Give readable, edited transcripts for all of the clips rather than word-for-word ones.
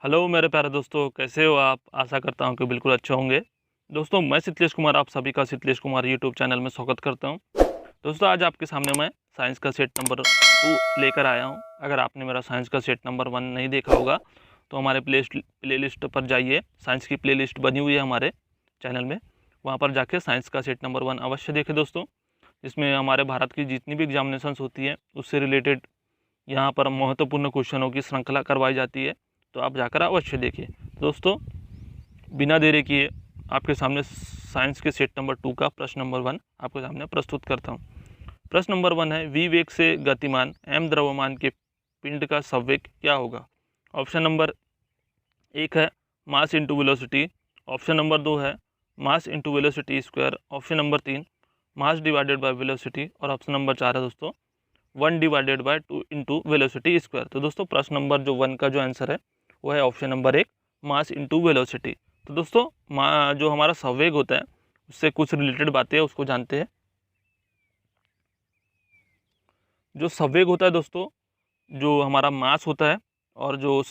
Hello मेरे प्यारे दोस्तों, कैसे हो आप? आशा करता हूँ कि बिल्कुल अच्छे होंगे। दोस्तों, मैं शीतलेश कुमार आप सभी का शीतलेश कुमार यूट्यूब चैनल में स्वागत करता हूँ। दोस्तों, आज आपके सामने मैं साइंस का सेट नंबर 2 लेकर आया हूँ। अगर आपने मेरा साइंस का सेट नंबर 1 नहीं देखा होगा तो हमारे प्लेलिस्ट पर जाइए। साइंस की प्लेलिस्ट बनी हुई है हमारे चैनल में, वहाँ पर जाके साइंस का सेट नंबर 1 अवश्य देखें दोस्तों। इसमें हमारे भारत की जितनी भी एग्जामिनेशंस होती हैं उससे रिलेटेड यहाँ पर महत्वपूर्ण क्वेश्चनों की श्रृंखला करवाई जाती है, तो आप जाकर अवश्य देखिए। दोस्तों, बिना देरी किए आपके सामने साइंस के सेट नंबर 2 का प्रश्न नंबर 1 आपके सामने प्रस्तुत करता हूँ। प्रश्न नंबर 1 है, v वेग से गतिमान m द्रव्यमान के पिंड का संवेग क्या होगा? ऑप्शन नंबर 1 है mass into velocity, option number 2 है mass into velocity square, option number 3 mass divided by velocity, और ऑप्शन नंबर 4 है दोस्तों 1/2 इंटू वेलोसिटी स्क्वायर। तो दोस्तों, प्रश्न नंबर 1 का जो आंसर है वो है option number 1 mass into velocity. तो दोस्तों, जो हमारा संवेग होता है उससे कुछ रिलेटेड बातें हैं, उसको जानते हैं। जो संवेग होता है दोस्तों, जो हमारा मास होता है और जो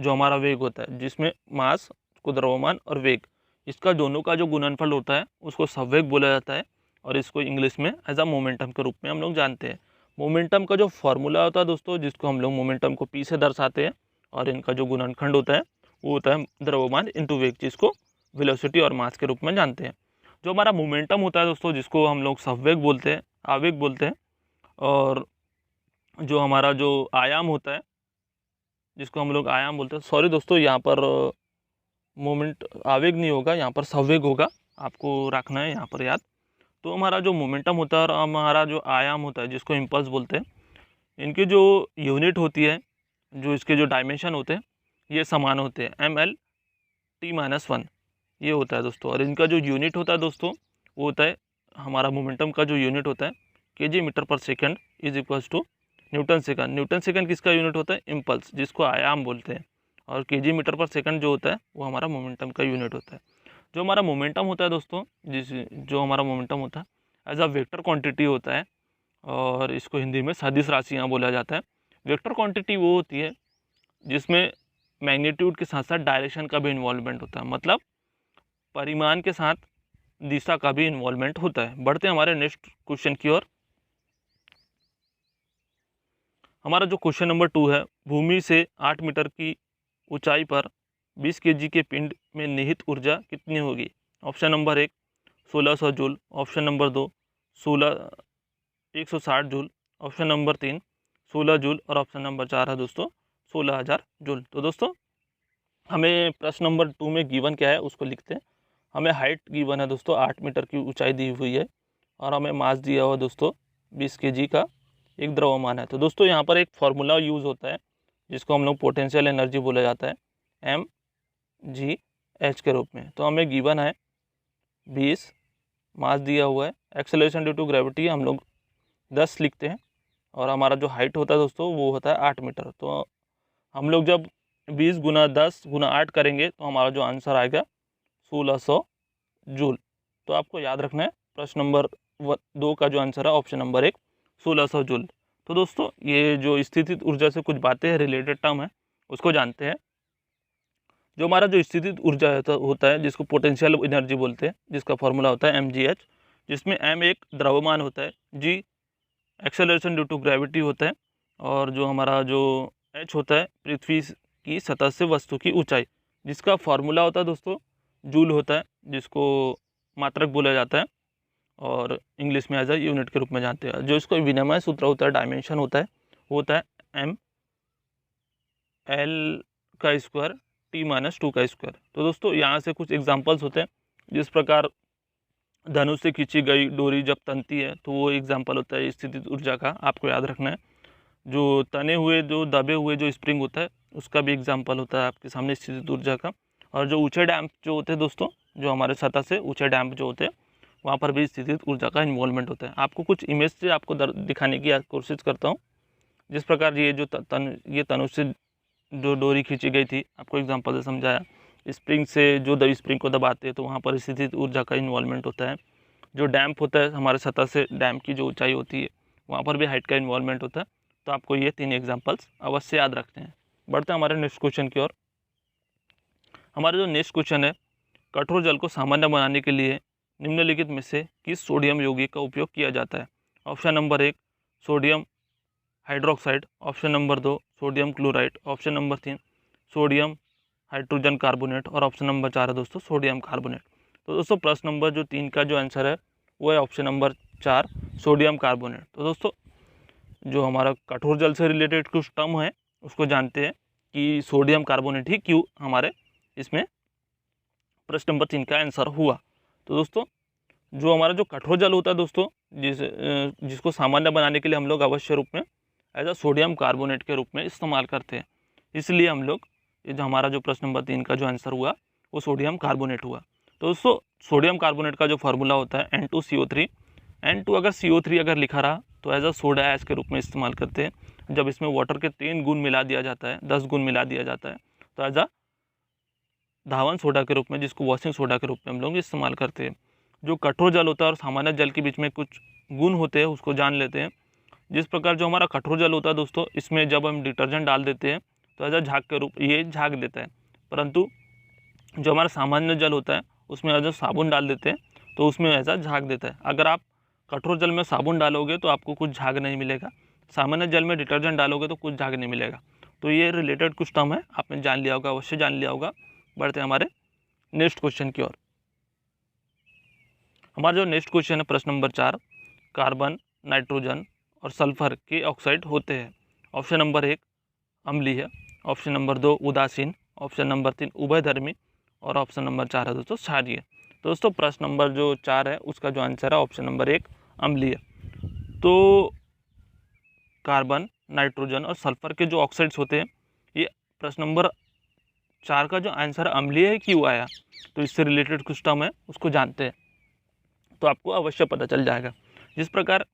हमारा वेग होता है, जिसमें मास को द्रव्यमान और वेग, इसका दोनों का जो गुणनफल होता है उसको संवेग बोला जाता है, और इसको इंग्लिश में एज अ मोमेंटम के रूप में हम लोग जानते हैं। मोमेंटम का जो फॉर्मूला होता है दोस्तों, जिसको हम लोग मोमेंटम को पी से दर्शाते हैं, और इनका जो गुणनखंड होता है वो होता है द्रव्यमान इंटू वेग, जिसको वेलोसिटी और मास के रूप में जानते हैं। जो हमारा मोमेंटम होता है दोस्तों, जिसको हम लोग संवेग बोलते हैं, आवेग बोलते हैं, और जो हमारा जो आयाम होता है जिसको हम लोग आयाम बोलते हैं, सॉरी दोस्तों, यहाँ पर मोमेंट आवेग नहीं होगा, यहाँ पर संवेग होगा, आपको रखना है यहाँ पर याद। तो हमारा जो मोमेंटम होता है और हमारा जो आयाम होता है, जिसको इम्पल्स बोलते हैं, इनकी जो यूनिट होती है, जो इसके जो डायमेंशन होते हैं, ये समान होते हैं, mL/t-1 ये होता है दोस्तों। और इनका जो यूनिट होता है दोस्तों, वो होता है, हमारा मोमेंटम का जो यूनिट होता है kg/s is equals to newton second. Newton second किसका यूनिट होता है? इम्पल्स, जिसको आयाम बोलते हैं। और kg/s जो होता है वो हमारा मोमेंटम का यूनिट होता है। जो हमारा मोमेंटम होता है दोस्तों, जो हमारा मोमेंटम होता है एज अ वेक्टर क्वांटिटी होता है, और इसको हिंदी में सदिश राशियाँ बोला जाता है। वेक्टर क्वांटिटी वो होती है जिसमें मैग्नीट्यूड के साथ साथ डायरेक्शन का भी इन्वॉल्वमेंट होता है, मतलब परिमाण के साथ दिशा का भी इन्वॉल्वमेंट होता है। बढ़ते हैं हमारे नेक्स्ट क्वेश्चन की ओर। हमारा जो क्वेश्चन नंबर 2 है, भूमि से 8 मीटर की ऊंचाई पर 20 केजी के पिंड में निहित ऊर्जा कितनी होगी? Option number 1 1600 joule, option number 2 160 joule, option number 3 16 joule, और ऑप्शन नंबर 4 है दोस्तों 16,000 जूल। तो दोस्तों, हमें प्रश्न नंबर 2 में गिवन क्या है उसको लिखते हैं। हमें हाइट गिवन है दोस्तों, 8 मीटर की ऊंचाई दी हुई है, और हमें मास दिया हुआ दोस्तों 20 केजी का एक द्रव्यमान है। तो दोस्तों, यहाँ पर एक फार्मूला यूज़ होता है जिसको हम लोग पोटेंशियल एनर्जी बोला जाता है, mgh के रूप में। तो हमें गिवन है 20, मास दिया हुआ है, एक्सेलरेशन ड्यू टू ग्रेविटी हम लोग 10 लिखते हैं, और हमारा जो हाइट होता है दोस्तों वो होता है 8 मीटर। तो हम लोग जब 20 गुना 10 गुना 8 करेंगे तो हमारा जो आंसर आएगा 1600 जूल। तो आपको याद रखना है, प्रश्न नंबर 2 का जो आंसर है ऑप्शन नंबर 1 1600 जूल। तो दोस्तों, ये जो स्थितिज ऊर्जा से कुछ बातें हैं, रिलेटेड टर्म है, उसको जानते हैं। जो हमारा जो स्थितिज ऊर्जा होता है, जिसको पोटेंशियल एनर्जी बोलते हैं, जिसका फॉर्मूला होता है mgh, जिसमें m एक द्रव्यमान होता है, g acceleration due to gravity होता है, और जो हमारा जो h होता है पृथ्वी की सतह से वस्तु की ऊंचाई, जिसका फॉर्मूला होता है दोस्तों जूल होता है, जिसको मात्रक बोला जाता है, और इंग्लिश में एज अ यूनिट के रूप में जानते हैं। जो इसको विनिमय सूत्र होता है, डायमेंशन होता है, वो होता है mL² t-2 तो दोस्तों, यहाँ से कुछ एग्जांपल्स होते हैं। जिस प्रकार धनुष से खींची गई डोरी जब तनती है, तो वो एग्जांपल होता है स्थितिज ऊर्जा का, आपको याद रखना है। जो तने हुए, जो दबे हुए जो स्प्रिंग होता है, उसका भी एग्जांपल होता है आपके सामने स्थितिज ऊर्जा का। और जो ऊंचे डैम जो होते हैं दोस्तों, जो हमारे सतह से ऊंचे डैम जो होते हैं, वहाँ पर भी स्थितिज ऊर्जा का इन्वॉल्वमेंट होता है। आपको कुछ इमेज से आपको दिखाने की कोशिश करता हूँ। जिस प्रकार ये जो ये तनुष से जो डोरी खींची गई थी, आपको एग्जांपल से समझाया। स्प्रिंग से जो स्प्रिंग को दबाते हैं तो वहाँ पर स्थितिज ऊर्जा का इन्वॉल्वमेंट होता है। जो डैम्प होता है, हमारे सतह से डैम की जो ऊंचाई होती है, वहाँ पर भी हाइट का इन्वॉल्वमेंट होता है। तो आपको ये 3 एग्जांपल्स अवश्य याद रखते हैं। बढ़ते हैं हमारे नेक्स्ट क्वेश्चन की ओर। हमारा जो नेक्स्ट क्वेश्चन है, कठोर जल को सामान्य बनाने के लिए निम्नलिखित में से किस सोडियम यौगिक का उपयोग किया जाता है? Option number 1 sodium hydroxide, option number 2 sodium chloride, option number 3 sodium hydrogen carbonate और ऑप्शन नंबर 4 है दोस्तों सोडियम कार्बोनेट। तो दोस्तों प्रश्न नंबर जो 3 का जो आंसर है वो है ऑप्शन नंबर 4 सोडियम कार्बोनेट। तो दोस्तों जो हमारा कठोर जल से रिलेटेड कुछ टर्म है उसको जानते हैं कि सोडियम कार्बोनेट ही क्यों हमारे इसमें प्रश्न नंबर 3 का आंसर हुआ। तो दोस्तों जो हमारा जो कठोर जल होता है दोस्तों, जिसको सामान्य बनाने के लिए हम लोग अवश्य रूप में एज अ सोडियम कार्बोनेट के रूप में इस्तेमाल करते हैं, इसलिए हम लोग ये जो हमारा जो प्रश्न नंबर 3 का जो आंसर हुआ वो सोडियम कार्बोनेट हुआ। तो दोस्तों सोडियम कार्बोनेट का जो फार्मूला होता है N2CO3, N2 अगर CO3 अगर लिखा रहा तो एज अ सोडा ऐश के रूप में इस्तेमाल करते हैं। जब इसमें वाटर के 3 गुण मिला दिया जाता है, 10 गुण मिला दिया जाता है तो एज अ धावन सोडा के रूप में, जिसको वॉशिंग सोडा के रूप में हम लोग इस्तेमाल करते हैं। जो कठोर जल होता है और सामान्य जल के बीच में कुछ गुण होते हैं उसको जान लेते हैं। जिस प्रकार जो हमारा कठोर जल होता है दोस्तों, इसमें जब हम डिटर्जेंट डाल देते हैं तो एज अ झाग के रूप ये झाग देता है, परंतु जो हमारा सामान्य जल होता है उसमें एज अ साबुन डाल देते हैं तो उसमें ऐसा झाग देता है। अगर आप कठोर जल में साबुन डालोगे तो आपको कुछ झाग नहीं मिलेगा, सामान्य जल में डिटर्जेंट डालोगे तो कुछ झाग नहीं मिलेगा। तो ये रिलेटेड कुछ टर्म है, आपने जान लिया होगा, अवश्य जान लिया होगा। बढ़ते हैं हमारे नेक्स्ट क्वेश्चन की ओर। हमारा जो नेक्स्ट क्वेश्चन है प्रश्न नंबर 4, कार्बन, नाइट्रोजन और सल्फर के ऑक्साइड होते हैं। ऑप्शन नंबर 1 अम्लीय, ऑप्शन नंबर 2 उदासीन, ऑप्शन नंबर 3 उभयधर्मी और ऑप्शन नंबर 4 है दोस्तों क्षारीय। तो दोस्तों प्रश्न नंबर जो 4 है उसका जो आंसर है ऑप्शन नंबर 1 अम्लीय। तो कार्बन, नाइट्रोजन और सल्फर के जो ऑक्साइड्स होते हैं, ये प्रश्न नंबर 4 का जो आंसर अम्लीय है क्यों आया, तो इससे रिलेटेड कुछ टर्म है उसको जानते हैं तो आपको अवश्य पता चल जाएगा। जिस प्रकार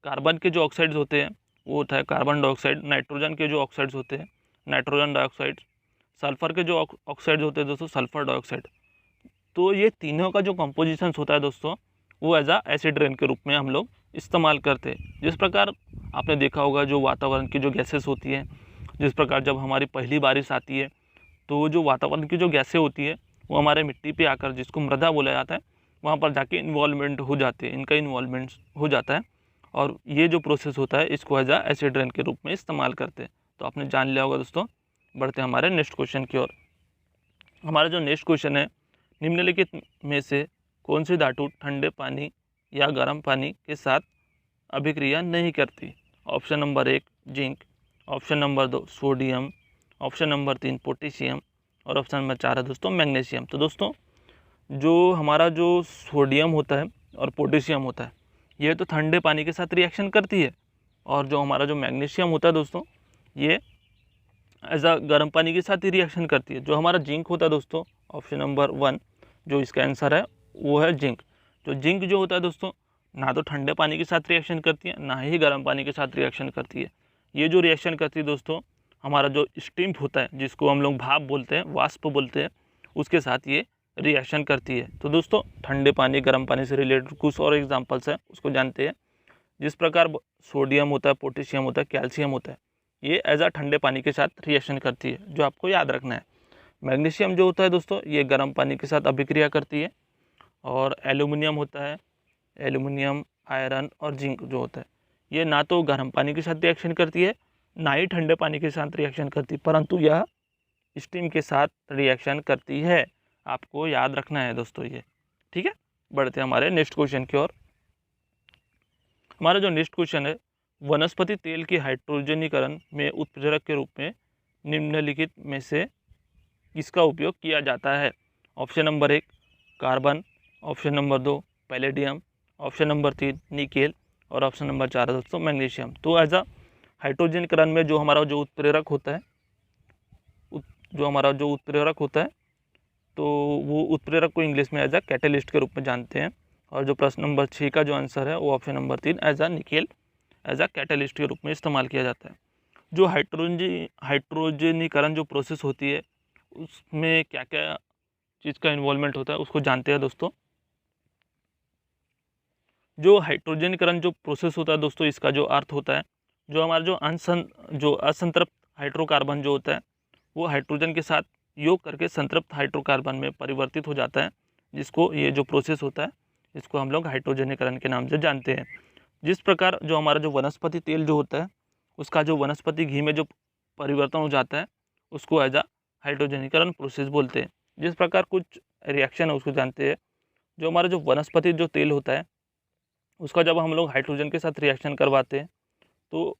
कार्बन के जो ऑक्साइड्स होते हैं वो होता है कार्बन डाइऑक्साइड, नाइट्रोजन के जो ऑक्साइड्स होते हैं नाइट्रोजन डाइऑक्साइड, सल्फर के जो ऑक्साइड्स होते हैं दोस्तों सल्फर डाइऑक्साइड। तो ये तीनों का जो कंपोजिशंस होता है दोस्तों वो एज आ एसिड रेन के रूप में हम लोग इस्तेमाल करते हैं। जिस प्रकार आपने देखा होगा जो वातावरण की जो गैसेस होती है, जिस प्रकार जब हमारी पहली बारिश आती है तो जो वातावरण की जो गैसें होती है वो हमारे मिट्टी पे आकर, जिसको मृदा बोला जाता है, वहाँ पर जाके इन्वॉल्वमेंट हो जाते हैं, इनका इन्वॉल्वमेंट हो जाता है और ये जो प्रोसेस होता है इसको एज आ एसिड रेन के रूप में इस्तेमाल करते हैं। तो आपने जान लिया होगा दोस्तों। बढ़ते हैं हमारे नेक्स्ट क्वेश्चन की ओर। हमारा जो नेक्स्ट क्वेश्चन है, निम्नलिखित में से कौन सी धातु ठंडे पानी या गर्म पानी के साथ अभिक्रिया नहीं करती? Option number 1 zinc, option number 2 sodium, option number 3 potassium और ऑप्शन नंबर 4 है दोस्तों मैग्नीशियम। तो दोस्तों जो हमारा जो सोडियम होता है और पोटेशियम होता है ये तो ठंडे पानी के साथ रिएक्शन करती है, और जो हमारा जो मैग्नीशियम होता है दोस्तों ये एज आ गर्म पानी के साथ ही रिएक्शन करती है। जो हमारा जिंक होता है दोस्तों, ऑप्शन नंबर 1 जो इसका आंसर है वो है जिंक। जो जिंक जो होता है दोस्तों ना तो ठंडे पानी के साथ रिएक्शन करती है ना ही गर्म पानी के साथ रिएक्शन करती है। ये जो रिएक्शन करती है दोस्तों हमारा जो स्टीम होता है, जिसको हम लोग भाप बोलते हैं, वाष्प बोलते हैं, उसके साथ ये रिएक्शन करती है। तो दोस्तों ठंडे पानी गर्म पानी से रिलेटेड कुछ और एग्जांपल्स हैं उसको जानते हैं। जिस प्रकार सोडियम होता है, पोटेशियम होता है, कैल्शियम होता है, ये एज आ ठंडे पानी के साथ रिएक्शन करती है, जो आपको याद रखना है। मैग्नीशियम जो होता है दोस्तों ये गर्म पानी के साथ अभिक्रिया करती है, और एल्यूमिनियम होता है, एल्यूमिनियम, आयरन और जिंक जो होता है ये ना तो गर्म पानी के साथ रिएक्शन करती है ना ही ठंडे पानी के साथ रिएक्शन करती, परंतु यह स्टीम के साथ रिएक्शन करती है। आपको याद रखना है दोस्तों ये, ठीक है। बढ़ते हैं हमारे नेक्स्ट क्वेश्चन की ओर। हमारा जो नेक्स्ट क्वेश्चन है, वनस्पति तेल के हाइड्रोजनीकरण में उत्प्रेरक के रूप में निम्नलिखित में से किसका उपयोग किया जाता है? Option number 1 carbon, option number 2 palladium, option number 3 nickel और ऑप्शन नंबर 4 है दोस्तों मैग्नीशियम। तो एज आ हाइड्रोजनीकरण में जो हमारा जो उत्प्रेरक होता है, तो वो उत्प्रेरक को इंग्लिश में एज आ कैटलिस्ट के रूप में जानते हैं। और जो प्रश्न नंबर 6 का जो आंसर है वो ऑप्शन नंबर 3 एज आ निकेल एज आ कैटलिस्ट के रूप में इस्तेमाल किया जाता है। जो हाइड्रोजनीकरण जो प्रोसेस होती है उसमें क्या क्या चीज़ का इन्वॉल्वमेंट होता है उसको जानते हैं दोस्तों। जो हाइड्रोजनीकरण जो प्रोसेस होता है दोस्तों, इसका जो अर्थ होता है, जो हमारा जो असंतृप्त हाइड्रोकार्बन जो होता है वो हाइड्रोजन के साथ योग करके संतृप्त हाइड्रोकार्बन में परिवर्तित हो जाता है, जिसको ये जो प्रोसेस होता है इसको हम लोग हाइड्रोजनीकरण के नाम से जानते हैं। जिस प्रकार जो हमारा जो वनस्पति तेल जो होता है उसका जो वनस्पति घी में जो परिवर्तन हो जाता है उसको एज अ हाइड्रोजनीकरण प्रोसेस बोलते हैं। जिस प्रकार कुछ रिएक्शन है उसको जानते हैं। जो हमारा जो वनस्पति जो तेल होता है उसका जब हम लोग हाइड्रोजन के साथ रिएक्शन करवाते हैं तो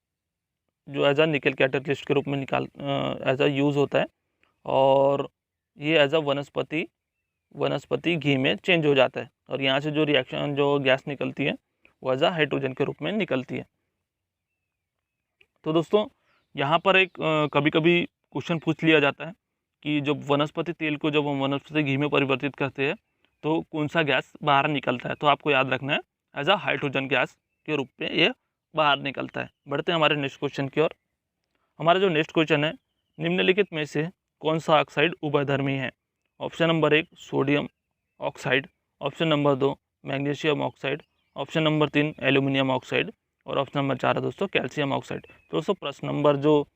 जो एज अ निकल कैटलिस्ट के रूप में एज अ यूज़ होता है, और ये एज अ वनस्पति घी में चेंज हो जाता है, और यहाँ से जो रिएक्शन जो गैस निकलती है वो एज अ हाइड्रोजन के रूप में निकलती है। तो दोस्तों यहाँ पर एक कभी कभी क्वेश्चन पूछ लिया जाता है कि जब वनस्पति तेल को जब हम वनस्पति घी में परिवर्तित करते हैं तो कौन सा गैस बाहर निकलता है, तो आपको याद रखना है एज अ हाइड्रोजन गैस के रूप में ये बाहर निकलता है। बढ़ते हैं हमारे नेक्स्ट क्वेश्चन की ओर। हमारा जो नेक्स्ट क्वेश्चन है, निम्नलिखित में से कौन सा ऑक्साइड उभयधर्मी है? Option number 1 sodium oxide, option number 2 magnesium oxide, option number 3 aluminium oxide, और ऑप्शन नंबर 4 है दोस्तों कैल्शियम ऑक्साइड। तो दोस्तों प्रश्न नंबर जो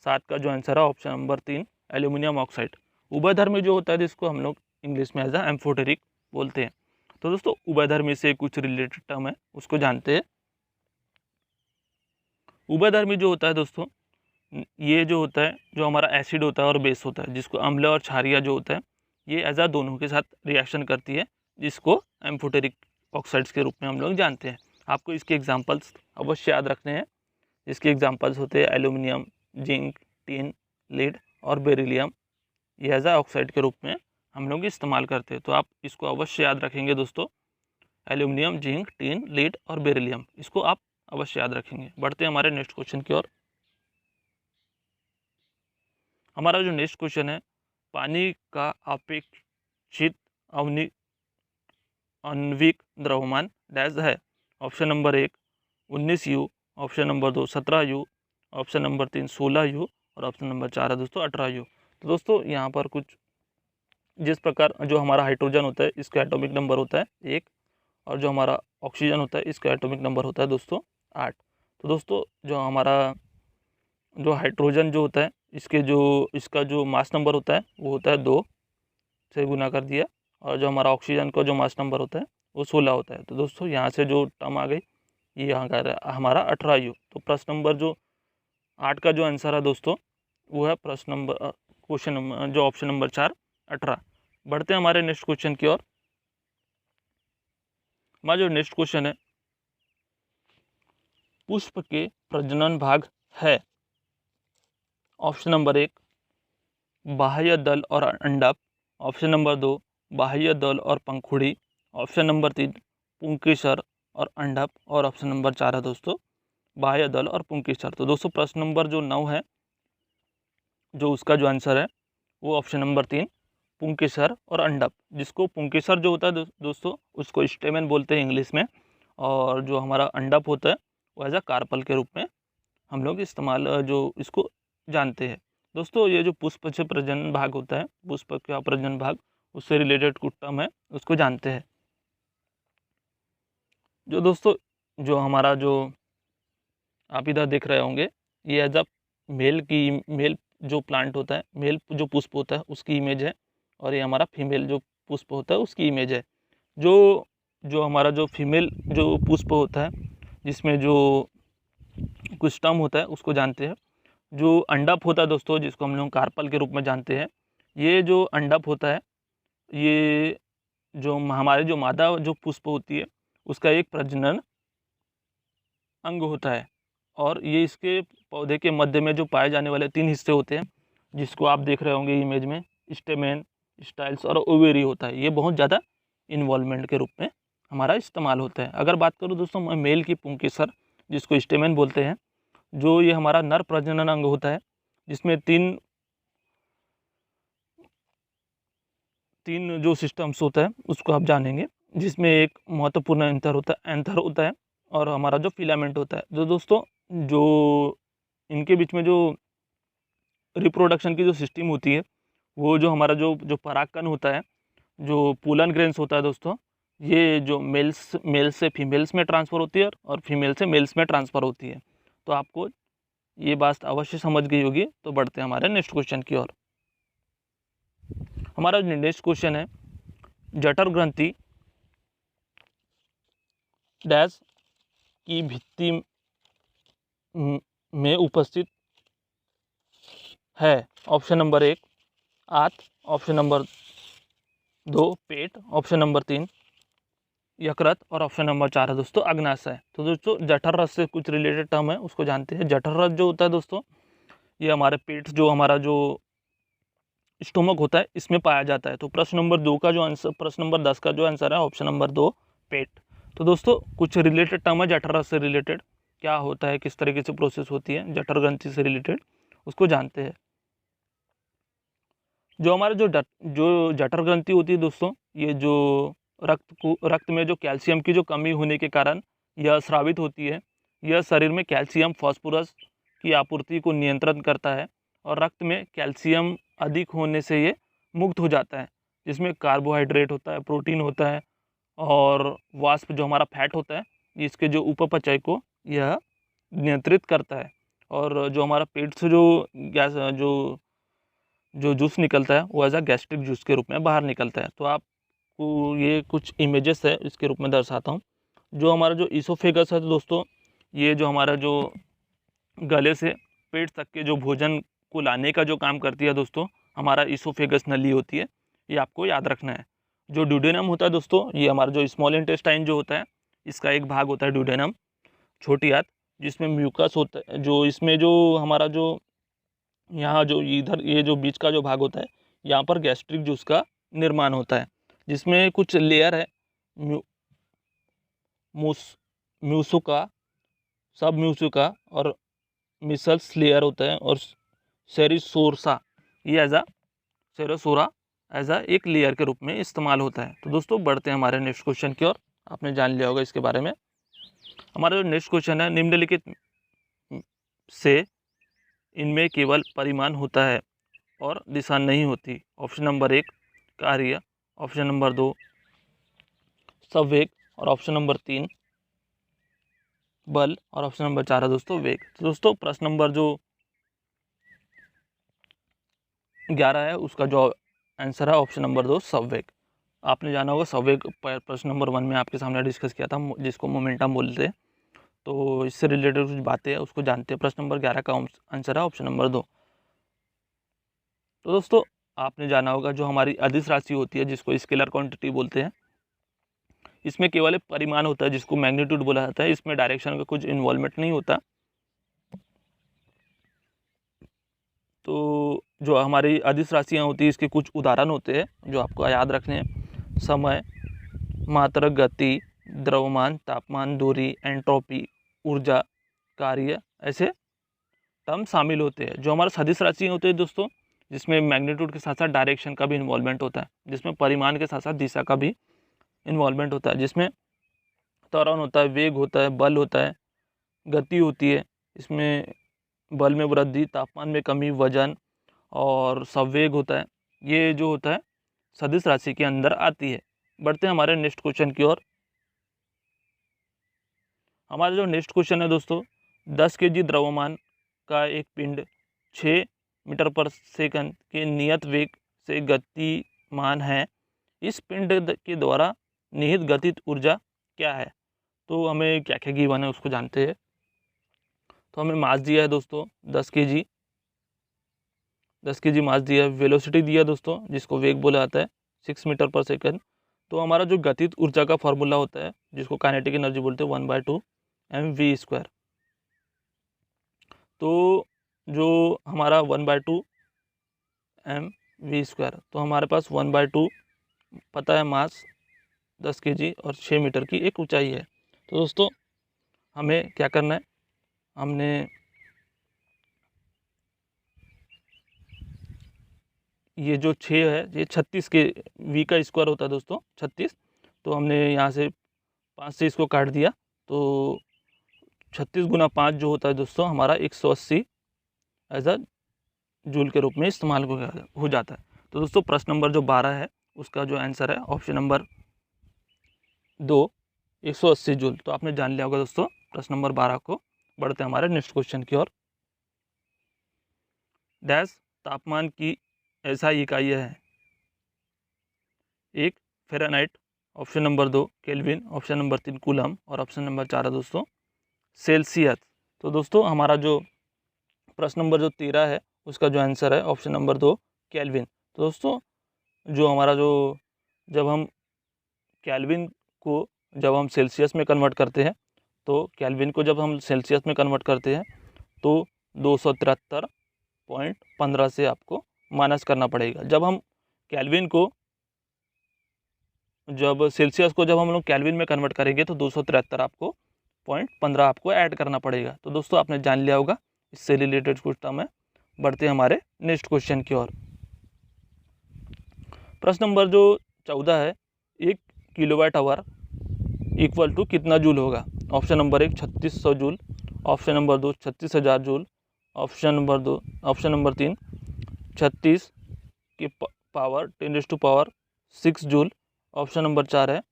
7 का जो आंसर है ऑप्शन नंबर 3 एल्यूमिनियम ऑक्साइड। उभयधर्मी जो होता है जिसको हम लोग इंग्लिश में एज अ एम्फोटेरिक बोलते हैं। तो दोस्तों उभयधर्मी से कुछ रिलेटेड टर्म है उसको जानते हैं। उभयधर्मी जो होता है दोस्तों, ये जो होता है जो हमारा एसिड होता है और बेस होता है, जिसको अम्ल और क्षारीय जो होता है ये एज अ दोनों के साथ रिएक्शन करती है, जिसको एम्फोटेरिक ऑक्साइड्स के रूप में हम लोग जानते हैं। आपको इसके एग्जांपल्स अवश्य याद रखने हैं। इसके एग्जांपल्स होते हैं एल्यूमिनियम, जिंक, टिन, लीड और बेरिलियम। ये एज अ ऑक्साइड के रूप में हम लोग इस्तेमाल करते हैं, तो आप इसको अवश्य याद रखेंगे दोस्तों। एल्यूमिनियम, जिंक, टिन, लीड और बेरिलियम, इसको आप अवश्य याद रखेंगे। बढ़ते हैं हमारे नेक्स्ट क्वेश्चन की ओर। हमारा जो नेक्स्ट क्वेश्चन है, पानी का अपेक्षित आणविक द्रव्यमान डैश है? Option number 1 19U, option number 2 17U, option number 3 16U, और ऑप्शन नंबर 4 है दोस्तों 18U। तो दोस्तों यहाँ पर कुछ जिस प्रकार जो हमारा हाइड्रोजन होता है इसका एटॉमिक नंबर होता है 1, और जो हमारा ऑक्सीजन होता है इसका एटॉमिक नंबर होता है दोस्तों 8। तो दोस्तों जो हमारा जो हाइड्रोजन जो होता है इसका जो मास नंबर होता है वो होता है 2 से गुना कर दिया, और जो हमारा ऑक्सीजन का जो मास नंबर होता है वो 16 होता है। तो दोस्तों यहाँ से जो टर्म आ गई ये यहाँ का हमारा 18U। तो प्रश्न नंबर जो 8 का जो आंसर है दोस्तों वो है प्रश्न नंबर क्वेश्चन नंबर जो ऑप्शन नंबर 4 18। बढ़ते हैं हमारे नेक्स्ट क्वेश्चन की ओर। हमारा जो नेक्स्ट क्वेश्चन है, पुष्प के प्रजनन भाग है? ऑप्शन नंबर 1 बाह्य दल और अंडक, ऑप्शन नंबर 2 बाह्य दल और पंखुड़ी, ऑप्शन नंबर 3 पुंकेसर और अंडक, और ऑप्शन नंबर 4 है दोस्तों बाह्य दल और पुंकेसर। तो दोस्तों प्रश्न नंबर जो 9 है जो उसका जो आंसर है वो ऑप्शन नंबर 3 पुंकेसर और अंडक, जिसको पुंकेसर जो होता है दोस्तों उसको स्टेमेन बोलते हैं इंग्लिश में, और जो हमारा अंडक होता है वो एज अ कार्पल के रूप में हम लोग इस्तेमाल जो इसको जानते हैं। दोस्तों ये जो पुष्प से प्रजनन भाग होता है, पुष्प का प्रजनन भाग, उससे रिलेटेड कुछ टर्म है उसको जानते हैं। जो दोस्तों जो हमारा जो आप इधर देख रहे होंगे ये एज अ मेल जो प्लांट होता है, मेल जो पुष्प होता है उसकी इमेज है, और ये हमारा फीमेल जो पुष्प होता है उसकी इमेज है। जो हमारा जो फीमेल जो पुष्प होता है जिसमें जो कुछ टर्म होता है उसको जानते हैं। जो अंडक होता है दोस्तों जिसको हम लोग कार्पल के रूप में जानते हैं, ये जो अंडक होता है ये जो हमारे जो मादा जो पुष्प होती है उसका एक प्रजनन अंग होता है, और ये इसके पौधे के मध्य में जो पाए जाने वाले 3 हिस्से होते हैं जिसको आप देख रहे होंगे इमेज में, स्टेमेन, स्टाइल्स और ओवेरी होता है। ये बहुत ज़्यादा इन्वॉल्वमेंट के रूप में हमारा इस्तेमाल होता है। अगर बात करूँ दोस्तों मैं मेल की पुंकेसर जिसको स्टेमेन बोलते हैं, जो ये हमारा नर प्रजनन अंग होता है जिसमें तीन जो सिस्टम्स होता है उसको आप जानेंगे, जिसमें एक महत्वपूर्ण एंथर होता है और हमारा जो फिलामेंट होता है। जो दोस्तों जो इनके बीच में जो रिप्रोडक्शन की जो सिस्टम होती है वो जो हमारा जो परागकण होता है, जो पोलन ग्रेन्स होता है दोस्तों, ये जो मेल से फीमेल्स में ट्रांसफ़र होती है और फीमेल से मेल्स में ट्रांसफ़र होती है। तो आपको ये बात अवश्य समझ गई होगी। तो बढ़ते हैं हमारे नेक्स्ट क्वेश्चन की ओर। हमारा नेक्स्ट क्वेश्चन है, जठर ग्रंथि डैश की भित्ति में उपस्थित है। ऑप्शन नंबर 1 आंत, ऑप्शन नंबर 2 पेट, ऑप्शन नंबर 3 यकृत और ऑप्शन नंबर 4 है दोस्तों अग्नाशय। तो दोस्तों जठर रस से कुछ रिलेटेड टर्म है उसको जानते हैं। जठर रस जो होता है दोस्तों, ये हमारे पेट, जो हमारा जो स्टोमक होता है, इसमें पाया जाता है। तो प्रश्न नंबर 2 का जो आंसर, प्रश्न नंबर 10 का जो आंसर है ऑप्शन नंबर 2 पेट। तो दोस्तों कुछ रिलेटेड टर्म है जठर रस से रिलेटेड, क्या होता है, किस तरीके से प्रोसेस होती है जठर ग्रंथि से रिलेटेड, उसको जानते हैं। जो हमारे जो जठर ग्रंथि होती है दोस्तों, ये जो रक्त में जो कैल्शियम की जो कमी होने के कारण यह स्रावित होती है। यह शरीर में कैल्शियम फास्फोरस की आपूर्ति को नियंत्रण करता है और रक्त में कैल्शियम अधिक होने से ये मुक्त हो जाता है, जिसमें कार्बोहाइड्रेट होता है, प्रोटीन होता है और वाष्प जो हमारा फैट होता है, इसके जो उपपचय को यह नियंत्रित करता है। और जो हमारा पेट से जो गैस जो जूस निकलता है वो एज अ गैस्ट्रिक जूस के रूप में बाहर निकलता है। तो आपको ये कुछ इमेजेस है इसके रूप में दर्शाता हूँ। जो हमारा जो ईसोफेगस है दोस्तों, ये जो हमारा जो गले से पेट तक के जो भोजन को लाने का जो काम करती है दोस्तों, हमारा ईसोफेगस नली होती है, ये आपको याद रखना है। जो ड्यूडेनम होता है दोस्तों, ये हमारा जो स्मॉल इंटेस्टाइन जो होता है, इसका एक भाग होता है ड्यूडेनम, छोटी आंत, जिसमें म्यूकस होता है। जो इसमें जो हमारा जो यहाँ जो इधर ये जो बीच का जो भाग होता है, यहाँ पर गैस्ट्रिक जूस का निर्माण होता है, जिसमें कुछ लेयर है, म्यूसुका, सब म्यूसुका और मिसल्स लेयर होता है, और सेरिसोरसा, ये सेरोसोरा एज आ एक लेयर के रूप में इस्तेमाल होता है। तो दोस्तों बढ़ते हैं हमारे नेक्स्ट क्वेश्चन की ओर। आपने जान लिया होगा इसके बारे में। हमारा जो नेक्स्ट क्वेश्चन है, निम्नलिखित से इनमें केवल परिमाण होता है और दिशा नहीं होती। ऑप्शन नंबर 1 कार्य, ऑप्शन नंबर 2 संवेग और ऑप्शन नंबर 3 बल और ऑप्शन नंबर 4 है दोस्तों वेग। तो दोस्तों प्रश्न नंबर जो 11 है उसका जो आंसर है ऑप्शन नंबर 2 संवेग। आपने जाना होगा संवेग प्रश्न नंबर 1 में आपके सामने डिस्कस किया था, जिसको मोमेंटम बोलते हैं। तो इससे रिलेटेड कुछ बातें हैं उसको जानते हैं। प्रश्न नंबर 11 का आंसर है ऑप्शन नंबर 2। तो दोस्तों आपने जाना होगा जो हमारी अदिश राशि होती है, जिसको स्केलर क्वांटिटी बोलते हैं, इसमें केवल एक परिमाण होता है जिसको मैग्नीट्यूड बोला जाता है। इसमें डायरेक्शन का कुछ इन्वॉल्वमेंट नहीं होता। तो जो हमारी अदिश राशियाँ होती है, इसके कुछ उदाहरण होते हैं जो आपको याद रखने हैं। समय, मात्रा, गति, द्रव्यमान, तापमान, दूरी, एंट्रोपी, ऊर्जा, कार्य, ऐसे टर्म शामिल होते हैं। जो हमारा सदिश राशि होते हैं दोस्तों, जिसमें मैग्नीट्यूड के साथ साथ डायरेक्शन का भी इन्वॉल्वमेंट होता है, जिसमें परिमाण के साथ साथ दिशा का भी इन्वॉल्वमेंट होता है, जिसमें त्वरण होता है, वेग होता है, बल होता है, गति होती है, इसमें बल में वृद्धि, तापमान में कमी, वजन और संवेग होता है। ये जो होता है सदिश राशि के अंदर आती है। बढ़ते हैं हमारे नेक्स्ट क्वेश्चन की ओर। हमारा जो नेक्स्ट क्वेश्चन है दोस्तों, 10 kg द्रव्यमान का एक पिंड 6 मीटर पर सेकंड के नियत वेग से गतिमान है। इस पिंड के द्वारा निहित गतिज ऊर्जा क्या है? तो हमें क्या क्या गिवन है उसको जानते हैं। तो हमें मास दिया है दोस्तों 10 kg, 10 kg मास दिया है। वेलोसिटी दिया दोस्तों, जिसको वेग बोला जाता है, 6 मीटर पर सेकंड। तो हमारा जो गतिज ऊर्जा का फॉर्मूला होता है, जिसको काइनेटिक एनर्जी बोलते हैं, 1/2 mv²। तो जो हमारा 1/2 mv², तो हमारे पास 1/2 पता है मास 10 kg और 6 मीटर की एक ऊंचाई है। तो दोस्तों हमें क्या करना है, हमने ये जो 6 है, ये 36 के v का स्क्वायर होता है दोस्तों, 36। तो हमने यहाँ से 5 से इसको काट दिया, तो 36 × 5 जो होता है दोस्तों हमारा 180 एज अ जूल के रूप में इस्तेमाल हो जाता है। तो दोस्तों प्रश्न नंबर जो 12 है उसका जो आंसर है ऑप्शन नंबर 2 180 जूल। तो आपने जान लिया होगा दोस्तों प्रश्न नंबर 12 को। बढ़ते हैं हमारे नेक्स्ट क्वेश्चन की ओर। डैश तापमान की ऐसा इकाई है 1 Fahrenheit, option number 2 kelvin, option number 3 coulomb और ऑप्शन नंबर 4 है दोस्तों सेल्सियस। तो दोस्तों हमारा जो प्रश्न नंबर जो 13 है उसका जो आंसर है ऑप्शन नंबर 2 केल्विन। तो दोस्तों जो हमारा जो जब हम केल्विन को जब हम सेल्सियस में कन्वर्ट करते हैं, तो केल्विन को जब हम सेल्सियस में कन्वर्ट करते हैं तो 273.15 से आपको माइनस करना पड़ेगा। जब हम केल्विन को जब सेल्सियस को जब हम लोग केल्विन में कन्वर्ट करेंगे तो 273 आपको 0.15 आपको ऐड करना पड़ेगा। तो दोस्तों आपने जान लिया होगा, इससे रिलेटेड क्वेश्चन है। बढ़ते हैं हमारे नेक्स्ट क्वेश्चन की ओर। प्रश्न नंबर जो 14 है, 1 किलोवाट आवर इक्वल टू कितना जूल होगा? Option number 1 3600 joule, option number 2 36,000 joule, option number 3 36 की पावर 10⁻6 जूल, ऑप्शन नंबर 4 है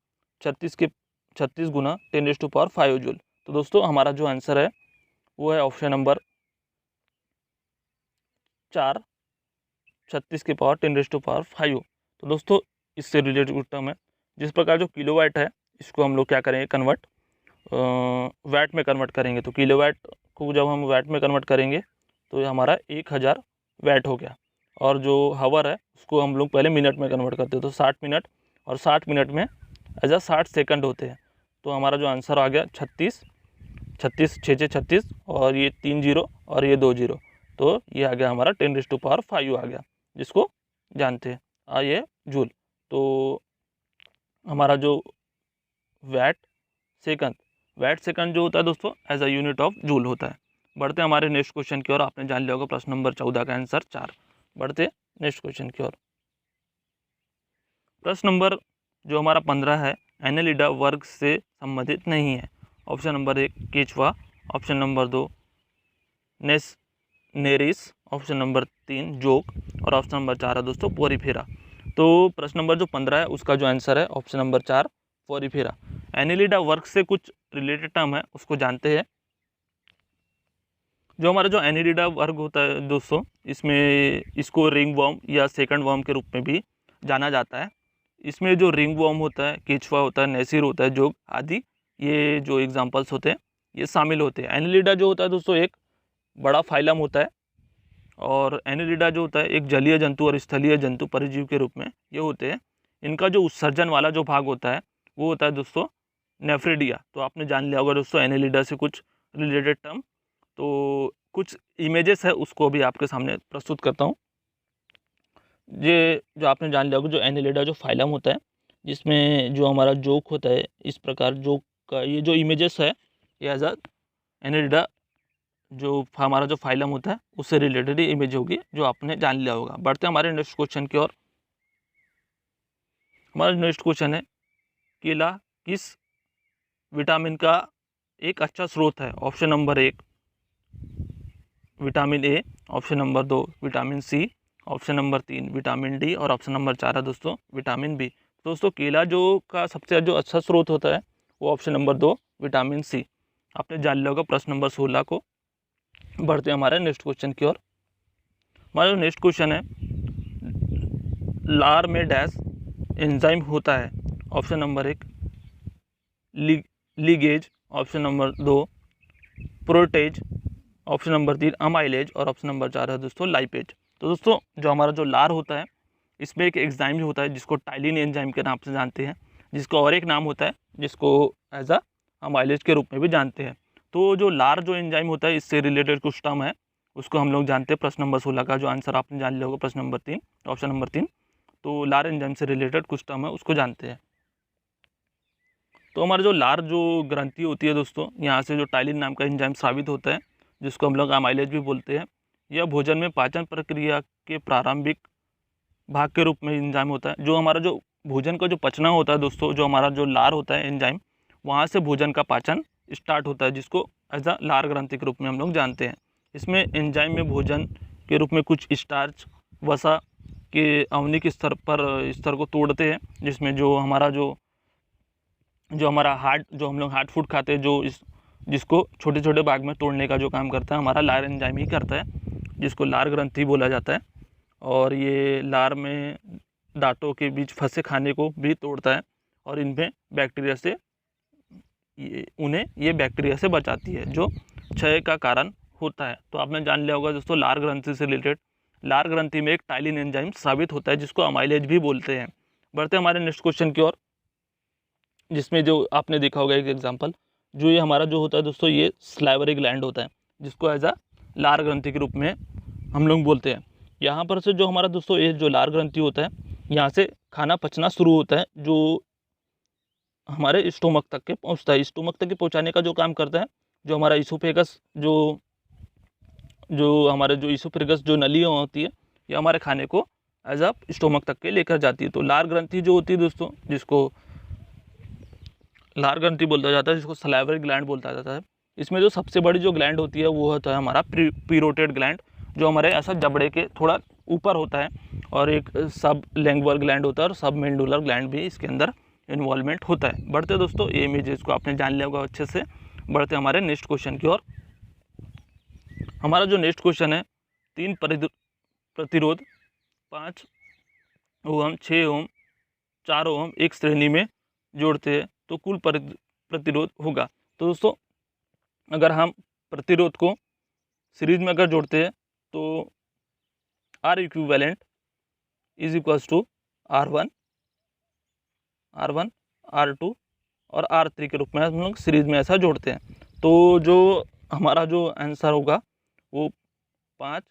36 गुना 10⁻5 जूल। तो दोस्तों हमारा जो आंसर है वो है ऑप्शन नंबर 4 36 की पावर 10⁻5। तो दोस्तों इससे रिलेटेड क्वेश्चन है। जिस प्रकार जो किलोवाट है इसको हम लोग क्या करेंगे, कन्वर्ट वैट में कन्वर्ट करेंगे। तो किलोवाट को जब हम वैट में कन्वर्ट करेंगे तो ये हमारा 1000 वैट हो गया। और जो हावर है उसको हम लोग पहले मिनट में कन्वर्ट करते हैं, तो 60 मिनट, और 60 मिनट में एज 60 सेकंड होते हैं। तो हमारा जो आंसर आ गया 36 36 और ये 3 0 और ये 2 0, तो ये आ गया हमारा 10⁻5 आ गया, जिसको जानते हैं ये जूल। तो हमारा जो वैट सेकंड जो होता है दोस्तों as a unit of joule होता है। बढ़ते हैं हमारे नेक्स्ट क्वेश्चन की ओर। आपने जान लिया होगा प्रश्न नंबर 14 का आंसर 4। बढ़ते नेक्स्ट क्वेश्चन की ओर। प्रश्न नंबर जो हमारा 15 है, एनेलिडा वर्ग से संबंधित नहीं है। ऑप्शन नंबर 1 केचवा, ऑप्शन नंबर 2 नेरिस, ऑप्शन नंबर 3 जोक और ऑप्शन नंबर 4 है दोस्तों पोरीफेरा। तो प्रश्न नंबर जो 15 है उसका जो आंसर है ऑप्शन नंबर 4 पोरीफेरा। एनेलिडा वर्ग से कुछ रिलेटेड टर्म है उसको जानते हैं। जो हमारा जो एनेलिडा वर्ग होता है दोस्तों, इसमें इसको रिंग वर्म या सेकंड वर्म के रूप में भी जाना जाता है। इसमें जो रिंग वर्म होता है, केचुआ होता है, नेसिर होता है, जोग आदि, ये जो एग्जांपल्स होते हैं ये शामिल होते हैं। एनेलिडा जो होता है दोस्तों एक बड़ा फाइलम होता है, और एनेलिडा जो होता है एक जलीय जंतु और स्थलीय जंतु परजीव के रूप में ये होते हैं। इनका जो उत्सर्जन वाला जो भाग होता है वो होता है दोस्तों नेफ्रिडिया। तो आपने जान लिया होगा दोस्तों एनेलिडा से कुछ रिलेटेड टर्म। तो कुछ इमेजेस है उसको भी आपके सामने प्रस्तुत करता हूँ। ये जो आपने जान लिया होगा जो एनेलिडा जो फाइलम होता है, जिसमें जो हमारा जोक होता है, इस प्रकार जोक का ये जो इमेजेस है ये एज एनेलिडा जो हमारा जो फाइलम होता है उससे रिलेटेड इमेज होगी जो आपने जान लिया होगा। बढ़ते हैं हमारे नेक्स्ट क्वेश्चन की ओर। हमारा नेक्स्ट क्वेश्चन है, केला किस विटामिन का एक अच्छा स्रोत है? Option number 1 vitamin A, option number 2 vitamin C, option number 3 vitamin D और ऑप्शन नंबर 4 है दोस्तों विटामिन बी। दोस्तों केला जो का सबसे जो अच्छा स्रोत होता है वो ऑप्शन नंबर 2 विटामिन सी। आपने जान लिया होगा प्रश्न नंबर 16 को। बढ़ते हैं हमारे नेक्स्ट क्वेश्चन की ओर। हमारा जो नेक्स्ट क्वेश्चन है, लार में डैश एंजाइम होता है? Option number 1 ligase, option number 2 protease, option number 3 amylase और ऑप्शन नंबर 4 है दोस्तों लाइपेज। तो दोस्तों जो हमारा जो लार होता है इसमें एक एंजाइम होता है जिसको टाइलिन एंजाइम के नाम से जानते हैं, जिसका और एक नाम होता है जिसको एज अ अमाइलेज के रूप में भी जानते हैं। तो जो लार जो एंजाइम होता है इससे रिलेटेड कुछ टर्म है उसको हम लोग जानते हैं। प्रश्न नंबर 16 का जो आंसर आपने जान लिया होगा प्रश्न नंबर 3, ऑप्शन नंबर 3। तो लार एंजाइम से रिलेटेड कुछ टर्म है उसको जानते हैं। तो हमारा जो लार जो ग्रंथि होती है दोस्तों, यहाँ से जो टाइलिन नाम का एंजाइम स्रावित होता है जिसको हम लोग अमाइलेज भी बोलते हैं। यह भोजन में पाचन प्रक्रिया के प्रारंभिक भाग के रूप में एंजाइम होता है। जो हमारा जो भोजन का जो पचना होता है दोस्तों, जो हमारा जो लार होता है एंजाइम, वहाँ से भोजन का पाचन स्टार्ट होता है जिसको एज अ लार ग्रंथि के रूप में हम लोग जानते हैं। इसमें एंजाइम में भोजन के रूप में कुछ स्टार्च वसा के अवनिक स्तर को तोड़ते हैं, जिसमें जो हमारा हार्ट जो हम लोग हार्ट फूड खाते हैं जिसको छोटे छोटे भाग में तोड़ने का जो काम करता है हमारा लार एंजाइम ही करता है, जिसको लार ग्रंथि बोला जाता है। और ये लार में दांतों के बीच फंसे खाने को भी तोड़ता है और इनमें बैक्टीरिया से ये बैक्टीरिया से बचाती है जो क्षय का कारण होता है। तो आपने जान लिया होगा दोस्तों लार ग्रंथि से रिलेटेड। लार ग्रंथि में एक टाइलिन एंजाइम स्रावित होता है जिसको अमाइलेज भी बोलते हैं। बढ़ते हमारे नेक्स्ट क्वेश्चन की ओर, जिसमें जो आपने देखा होगा एक एग्जांपल, जो ये हमारा जो होता है दोस्तों ये स्लाइवरी ग्लैंड होता है जिसको एज अ लार ग्रंथि के रूप में हम लोग बोलते हैं। यहाँ पर से जो हमारा दोस्तों ये जो लार ग्रंथि होता है यहाँ से खाना पचना शुरू होता है जो हमारे स्टोमक तक के पहुँचता है। स्टोमक तक के पहुँचाने का जो काम करता है जो हमारा इसोफेगस जो हमारे जो इसोफेगस जो नलियाँ होती है ये हमारे खाने को एज अ स्टोमक तक के लेकर जाती है। तो लार ग्रंथि जो होती है दोस्तों जिसको लार ग्रंथि बोलता जाता है, जिसको सलाइवरी ग्लैंड बोलता जाता है, इसमें जो सबसे बड़ी जो ग्लैंड होती है वो होता है हमारा पीरोटेड ग्लैंड जो हमारे ऐसा जबड़े के थोड़ा ऊपर होता है, और एक सब लैंग्युलर ग्लैंड होता है और सब मेंडुलर ग्लैंड भी इसके अंदर इन्वॉल्वमेंट होता है। बढ़ते दोस्तों ये इमेजेस को आपने जान लिया होगा अच्छे से। बढ़ते हमारे नेक्स्ट क्वेश्चन की ओर। हमारा जो नेक्स्ट क्वेश्चन है 3 प्रतिरोध 5 ओम 6 ओम 4 ओम एक श्रेणी में जोड़ते हैं तो कुल प्रतिरोध होगा। तो दोस्तों अगर हम प्रतिरोध को सीरीज में अगर जोड़ते हैं तो R equivalent is equals to R1 R2 और R3 के रूप में हम लोग सीरीज में ऐसा जोड़ते हैं। तो जो हमारा जो आंसर होगा वो 5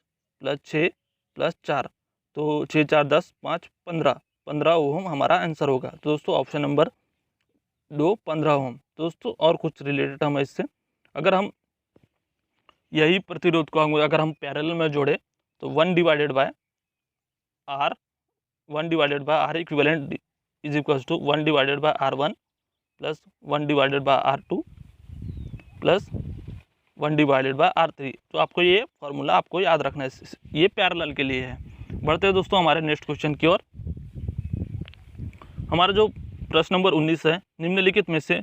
+ 6 + 4, तो 6 4 10 5 15 ओम हमारा आंसर होगा। तो दोस्तों ऑप्शन नंबर 2 15 ओम। तो दोस्तों और कुछ रिलेटेड हम इससे अगर हम यही प्रतिरोध को अगर हम पैरेलल में जोड़े तो 1 divided by R equivalent is equals to 1 divided by R1 plus 1 divided by R2 plus 1 divided by R3। तो आपको ये फॉर्मूला आपको याद रखना है, ये पैरेलल के लिए है। बढ़ते हैं दोस्तों हमारे नेक्स्ट क्वेश्चन की ओर। हमारा जो प्रश्न नंबर 19 है, निम्नलिखित में से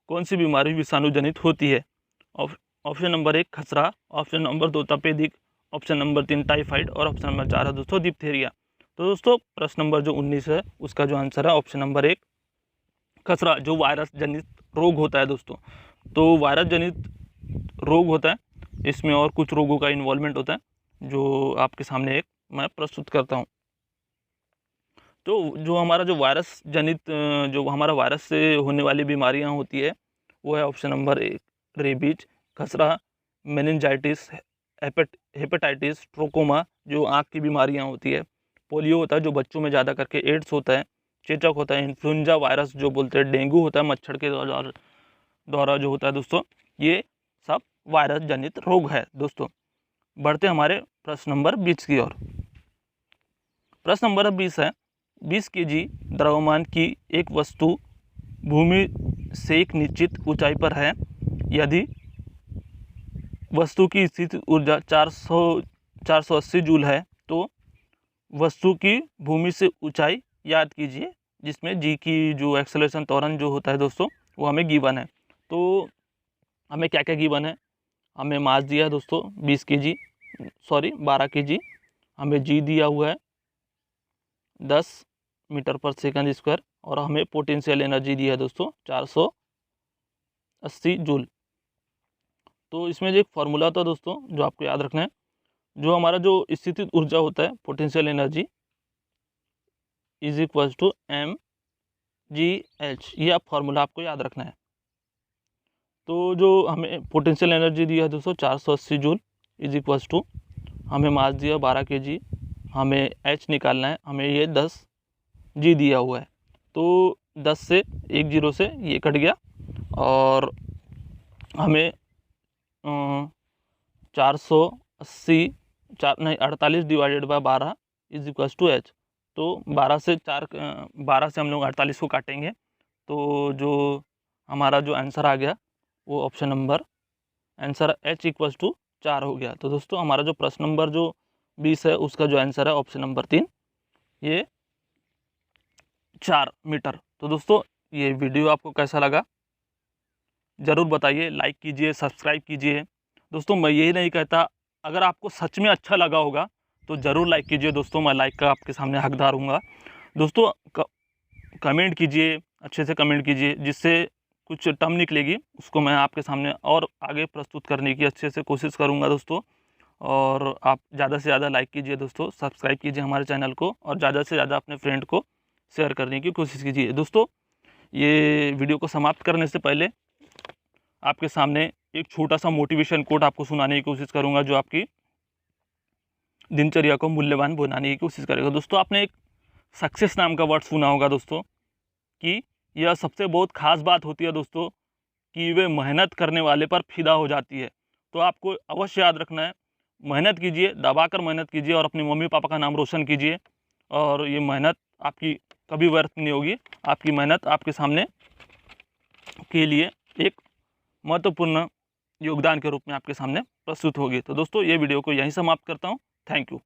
कौन सी बीमारी विषाणु जनित होती है? ऑप्शन नंबर 1 खसरा, ऑप्शन नंबर 2 तपेदिक, ऑप्शन नंबर 3 टाइफाइड और ऑप्शन नंबर 4 है दोस्तों डिप्थीरिया। तो दोस्तों प्रश्न नंबर जो 19 है उसका जो आंसर है ऑप्शन नंबर 1 खसरा, जो वायरस जनित रोग होता है दोस्तों। तो वायरस जनित रोग होता है, इसमें और कुछ रोगों का इन्वॉल्वमेंट होता है जो आपके सामने एक मैं प्रस्तुत करता हूँ। तो जो हमारा जो वायरस जनित जो हमारा वायरस से होने वाली बीमारियाँ होती है वो है ऑप्शन नंबर 1 रेबीज, खसरा, मेनिंजाइटिस, हेपेटाइटिस, ट्रोकोमा जो आँख की बीमारियाँ होती है, पोलियो होता है जो बच्चों में ज़्यादा करके, एड्स होता है, चेचक होता है, इन्फ्लुएंजा वायरस जो बोलते हैं, डेंगू होता है मच्छर के द्वारा जो होता है दोस्तों। ये सब वायरस जनित रोग है दोस्तों। बढ़ते हमारे प्रश्न नंबर 20 की ओर। प्रश्न नंबर 20 है 20 kg द्रव्यमान की एक वस्तु भूमि से एक निश्चित ऊंचाई पर है। यदि वस्तु की स्थित ऊर्जा 480 जूल है तो वस्तु की भूमि से ऊंचाई याद कीजिए, जिसमें जी की जो एक्सेलरेशन त्वरण जो होता है दोस्तों वो हमें गिवन है। तो हमें क्या क्या गिवन है, हमें मास दिया है दोस्तों 12 kg, हमें जी दिया हुआ है 10 मीटर पर सेकंड स्क्वायर और हमें पोटेंशियल एनर्जी दी है दोस्तों 480 जूल। तो इसमें जो एक फार्मूला होता है दोस्तों जो आपको याद रखना है, जो हमारा जो स्थितिज ऊर्जा होता है potential energy is equals to mgh, ये आप फार्मूला आपको याद रखना है। तो जो हमें पोटेंशियल एनर्जी दिया है दोस्तों 480 जूल इज इक्वल्स टू हमें मास दिया 12 kg, हमें h निकालना है, हमें ये 10 g दिया हुआ है। तो 10 से 1 0 से ये कट गया और हमें 48 divided by 12 is equals to h। तो 12 से हम लोग 48 को काटेंगे तो जो हमारा जो आंसर आ गया वो option number answer h equals to 4 हो गया। तो दोस्तों हमारा जो प्रश्न नंबर जो 20 है उसका जो आंसर है ऑप्शन नंबर 3, ये 4 मीटर। तो दोस्तों ये वीडियो आपको कैसा लगा ज़रूर बताइए, लाइक कीजिए, सब्सक्राइब कीजिए। दोस्तों मैं यही नहीं कहता, अगर आपको सच में अच्छा लगा होगा तो ज़रूर लाइक कीजिए दोस्तों, मैं लाइक का आपके सामने हकदार हूँगा। दोस्तों कमेंट कीजिए, अच्छे से कमेंट कीजिए, जिससे कुछ टर्म निकलेगी उसको मैं आपके सामने और आगे प्रस्तुत करने की अच्छे से कोशिश करूँगा दोस्तों। और आप ज़्यादा से ज़्यादा लाइक कीजिए दोस्तों, सब्सक्राइब कीजिए हमारे चैनल को, और ज़्यादा से ज़्यादा अपने फ्रेंड को शेयर करने की कोशिश कीजिए। दोस्तों ये वीडियो को समाप्त करने से पहले आपके सामने एक छोटा सा मोटिवेशन कोट आपको सुनाने की कोशिश करूँगा, जो आपकी दिनचर्या को मूल्यवान बनाने की कोशिश करेगा। दोस्तों आपने एक सक्सेस नाम का वर्ड सुना होगा दोस्तों, कि यह सबसे बहुत ख़ास बात होती है दोस्तों कि वे मेहनत करने वाले पर फिदा हो जाती है। तो आपको अवश्य याद रखना है, मेहनत कीजिए, दबाकर मेहनत कीजिए और अपने मम्मी पापा का नाम रोशन कीजिए। और ये मेहनत आपकी कभी व्यर्थ नहीं होगी, आपकी मेहनत आपके सामने के लिए एक महत्वपूर्ण योगदान के रूप में आपके सामने प्रस्तुत होगी। तो दोस्तों ये वीडियो को यहीं समाप्त करता हूँ। Thank you.